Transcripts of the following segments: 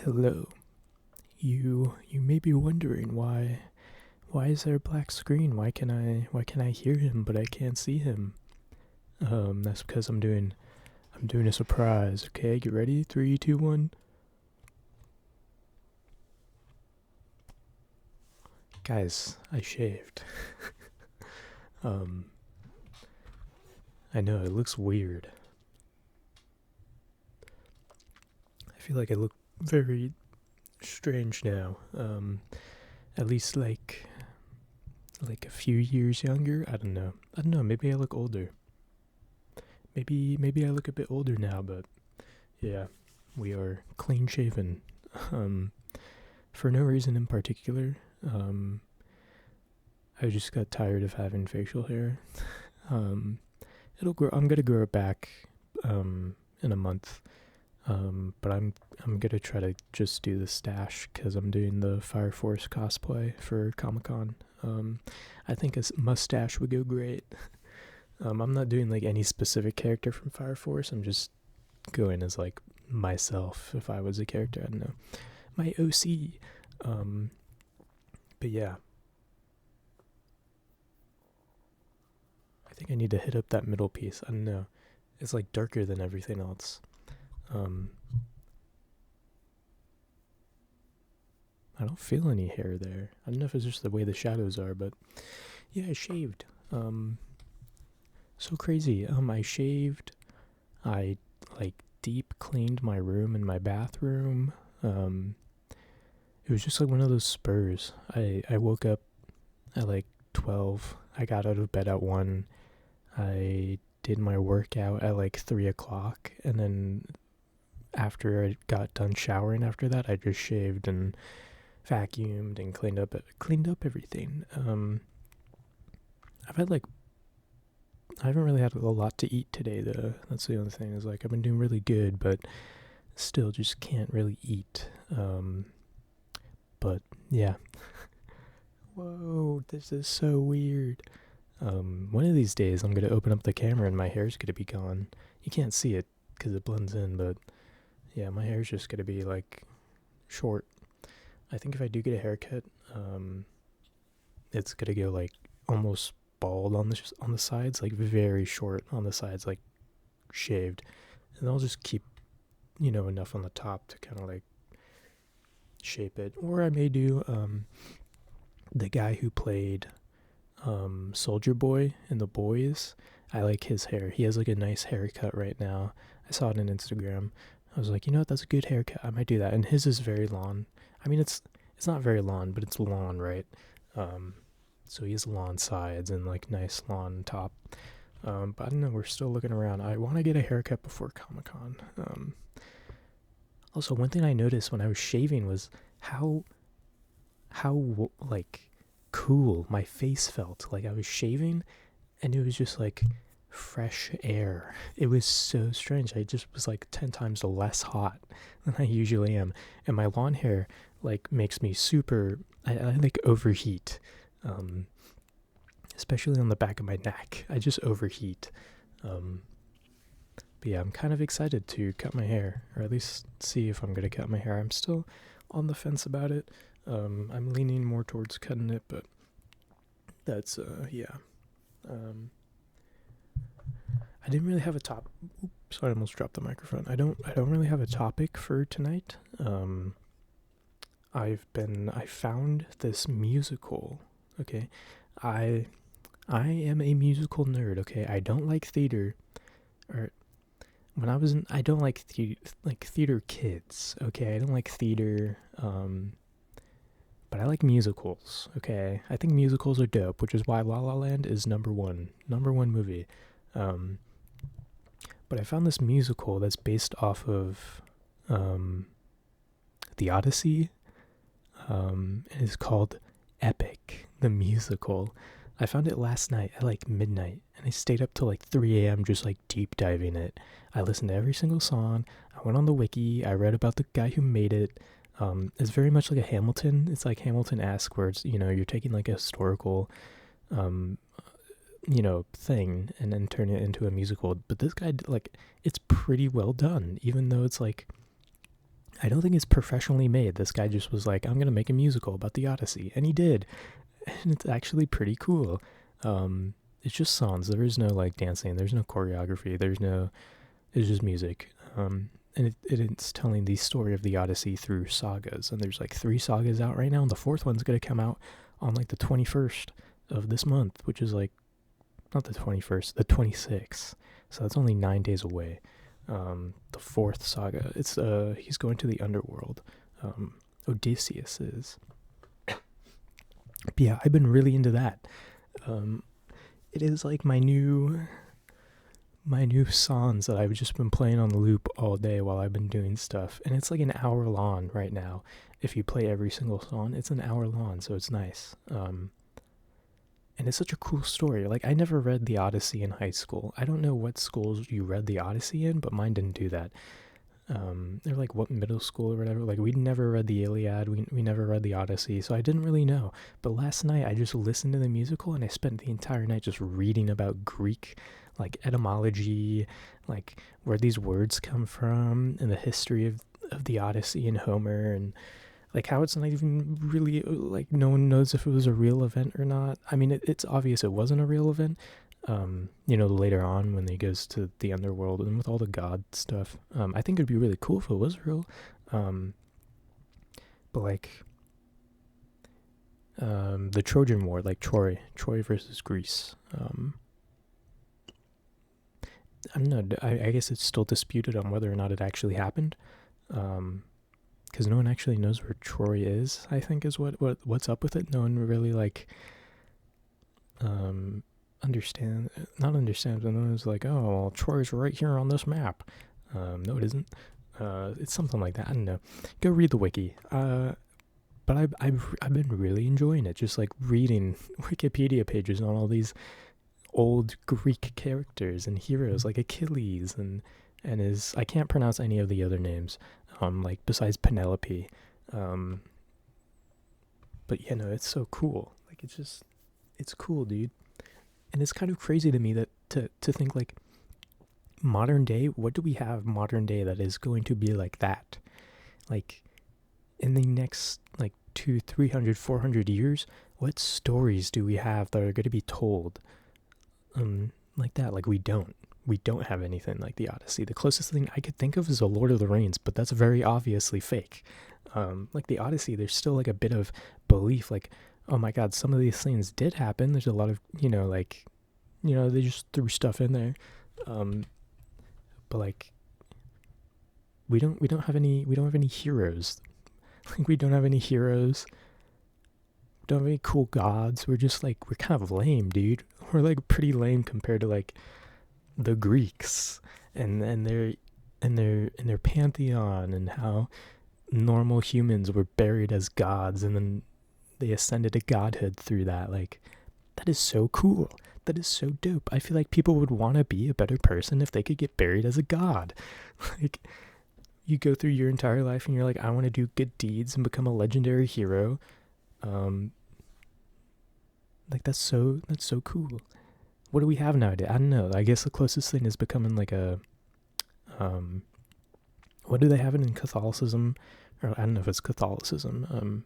Hello. You may be wondering why is there a black screen? Why can I hear him but I can't see him? That's because I'm doing a surprise. Okay, get ready. 3, 2, 1. Guys, I shaved. um, I know it looks weird. I feel like I look very strange now. At least like a few years younger. I don't know. Maybe I look older. Maybe I look a bit older now, but yeah, we are clean shaven. Um, for no reason in particular. I just got tired of having facial hair. Um, it'll grow. I'm gonna grow it back in a month. But I'm gonna try to just do the stash because I'm doing the Fire Force cosplay for Comic Con. I think a mustache would go great. I'm not doing like any specific character from Fire Force. I'm just going as like myself if I was a character. I don't know, my OC. Um, but yeah, I think I need to hit up that middle piece. I don't know. It's like darker than everything else. Um, I don't feel any hair there. I don't know if it's just the way the shadows are, but yeah, I shaved. Um, so crazy. I shaved. I like deep cleaned my room and my bathroom. Um, it was just like one of those spurs. I woke up at like 12. I got out of bed at 1. I did my workout at like 3 o'clock, and then after I got done showering after that, I just shaved and vacuumed and cleaned up everything. I've had like I haven't really had a lot to eat today though. That's the only thing is like I've been doing really good, but still just can't really eat. But yeah. Whoa, this is so weird. One of these days I'm gonna open up the camera and my hair's gonna be gone. You can't see it because it blends in, but yeah, my hair's just gonna be like short. I think if I do get a haircut, it's gonna go like almost bald on the sides, like very short on the sides, like shaved, and I'll just keep enough on the top to kind of like shape it. Or I may do the guy who played Soldier Boy in The Boys. I like his hair. He has like a nice haircut right now. I saw it on Instagram. I was like, you know what, that's a good haircut. I might do that. And his is very long. I mean, it's not very long, but it's long, right? Um, so he has long sides and like nice long top. But I don't know. We're still looking around. I want to get a haircut before Comic Con. Also, one thing I noticed when I was shaving was how like cool my face felt. Like I was shaving, and it was just like fresh air. It was so strange. I just was like 10 times less hot than I usually am. And my lawn hair like makes me super I like overheat. Um Especially on the back of my neck. I just overheat. Um but yeah, I'm kind of excited to cut my hair, or at least see if I'm gonna cut my hair. I'm still on the fence about it. I'm leaning more towards cutting it, but that's yeah. Um I didn't really have a top. Oops, I almost dropped the microphone. I don't really have a topic for tonight. I found this musical. Okay, I I am a musical nerd. Okay, I don't like theater. Or when I was in, I don't like theater kids. Okay, I don't like theater. But I like musicals. Okay, I think musicals are dope, which is why La La Land is number one movie. Um, But I found this musical that's based off of um, the Odyssey. And it's called Epic, the musical. I found it last night at like midnight, and I stayed up till like 3 a.m. just like deep diving it. I listened to every single song. I went on the wiki. I read about the guy who made it. It's very much like a Hamilton. It's like Hamilton-esque, where it's, you're taking like a historical um, thing and then turn it into a musical. But this guy, like, it's pretty well done, even though it's like I don't think it's professionally made. This guy just was like, I'm gonna make a musical about the Odyssey, and he did, and it's actually pretty cool. It's just songs. There is no like dancing. There's no choreography. There's no. It's just music. And it's telling the story of the Odyssey through sagas. And there's like 3 sagas out right now, and the 4th one's gonna come out on like the 21st of this month, which is like not the 21st, the 26th. So that's only 9 days away. The 4th saga. It's he's going to the underworld. Odysseus is. But yeah, I've been really into that. It is like my new songs that I've just been playing on the loop all day while I've been doing stuff, and it's like an hour long right now. If you play every single song, it's an hour long, so it's nice. And it's such a cool story. Like, I never read the Odyssey in high school. I don't know what schools you read the Odyssey in, but mine didn't do that. They're like, what, middle school or whatever. Like, we never read the Iliad. We never read the Odyssey, so I didn't really know. But last night, I just listened to the musical, and I spent the entire night just reading about Greek, like, etymology, like, where these words come from, and the history of the Odyssey and Homer, and like how it's not even really like no one knows if it was a real event or not. I mean, it's obvious it wasn't a real event. Later on when he goes to the underworld and with all the god stuff, I think it'd be really cool if it was real. But like, the Trojan War, like Troy versus Greece. I don't know. I guess it's still disputed on whether or not it actually happened. Because no one actually knows where Troy is, I think is what's up with it. No one really like understands, but no one's like, oh, well, Troy's right here on this map. No, it isn't. It's something like that. I don't know. Go read the wiki. But I've been really enjoying it, just like reading Wikipedia pages on all these old Greek characters and heroes like Achilles and his, I can't pronounce any of the other names. Like besides Penelope, but yeah, no, it's so cool. Like it's cool, dude. And it's kind of crazy to me that to think like modern day, what do we have modern day that is going to be like that? Like in the next like 200, 300, 400 years, what stories do we have that are going to be told? Like that, like we don't have anything like the Odyssey. The closest thing I could think of is the Lord of the Rings, but that's very obviously fake. Like the Odyssey, there's still like a bit of belief, like, oh my god, some of these things did happen. There's a lot of, they just threw stuff in there. But like, we don't have any heroes. Like we don't have any heroes. We don't have any cool gods. We're just like, we're kind of lame, dude. We're like pretty lame compared to like the Greeks and their pantheon, and how normal humans were buried as gods and then they ascended to godhood through that. Like, that is so cool. That is so dope. I feel like people would want to be a better person if they could get buried as a god. Like, you go through your entire life and you're like, I want to do good deeds and become a legendary hero. Like that's so cool. What do we have nowadays? I don't know. I guess the closest thing is becoming like a, what do they have it in Catholicism? Or I don't know if it's Catholicism,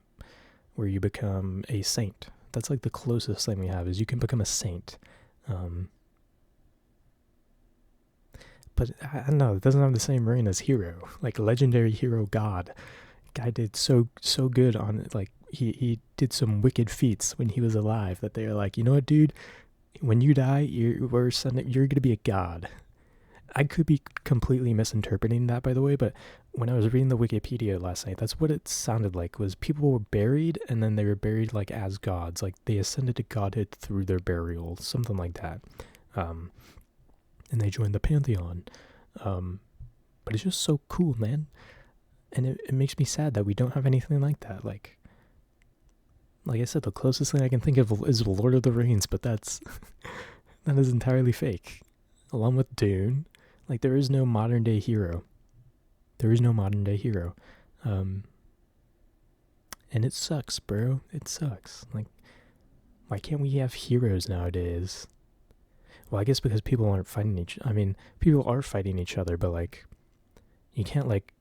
where you become a saint. That's like the closest thing we have, is you can become a saint. But I don't know, it doesn't have the same ring as hero, like legendary hero god. Guy did so good on it. Like he did some wicked feats when he was alive that they're like, you know what, dude? When you die, you're gonna be a god. I could be completely misinterpreting that, by the way, but when I was reading the Wikipedia last night, that's what it sounded like, was people were buried and then they were buried like as gods, like they ascended to godhood through their burial, something like that. And they joined the pantheon. But it's just so cool, man. And it makes me sad that we don't have anything like that. Like I said, the closest thing I can think of is Lord of the Rings, but that is entirely fake. Along with Dune, like there is no modern day hero. And it sucks, bro. It sucks. Like, why can't we have heroes nowadays? Well, I guess because people aren't fighting people are fighting each other, but like, you can't like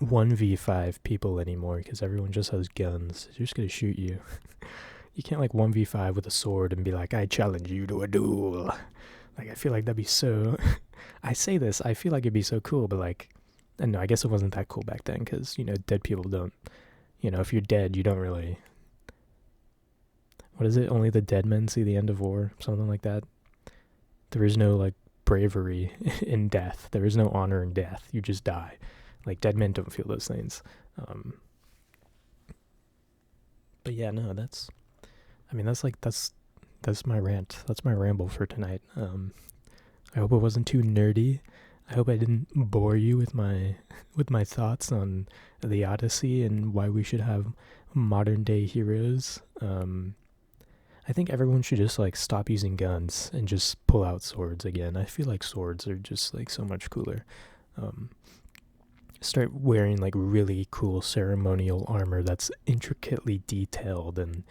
1v5 people anymore because everyone just has guns. They're just gonna shoot you. You can't like 1v5 with a sword and be like, I challenge you to a duel. Like, I feel like that'd be so. I say this, I feel like it'd be so cool, but like, and no, I guess it wasn't that cool back then because, dead people don't, if you're dead, you don't really. What is it? Only the dead men see the end of war? Something like that. There is no like bravery in death. There is no honor in death. You just die. Like, dead men don't feel those things. But yeah, no, that's. I mean, that's my rant. That's my ramble for tonight. I hope it wasn't too nerdy. I hope I didn't bore you with my thoughts on the Odyssey and why we should have modern day heroes. I think everyone should just like stop using guns and just pull out swords again. I feel like swords are just like so much cooler. Um, Start wearing like really cool ceremonial armor that's intricately detailed and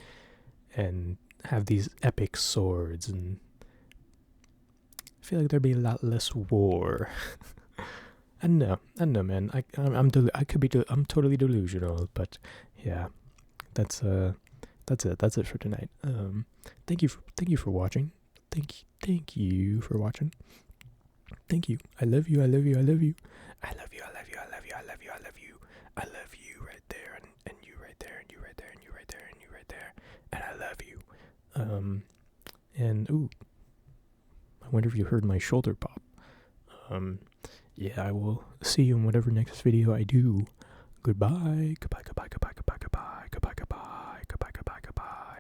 have these epic swords, and I feel like there'd be a lot less war. I don't know, man. I could be, I'm totally delusional, but yeah, that's it. That's it for tonight. Thank you for watching. Thank you for watching. Thank you. I love you. I love you. I love you. I love you. I love you. I love you. I love you. I love you. I love you right there, and you right there, and you right there, and you right there, and you right there, and I love you. And ooh, I wonder if you heard my shoulder pop. Yeah, I will see you in whatever next video I do. Goodbye. Goodbye.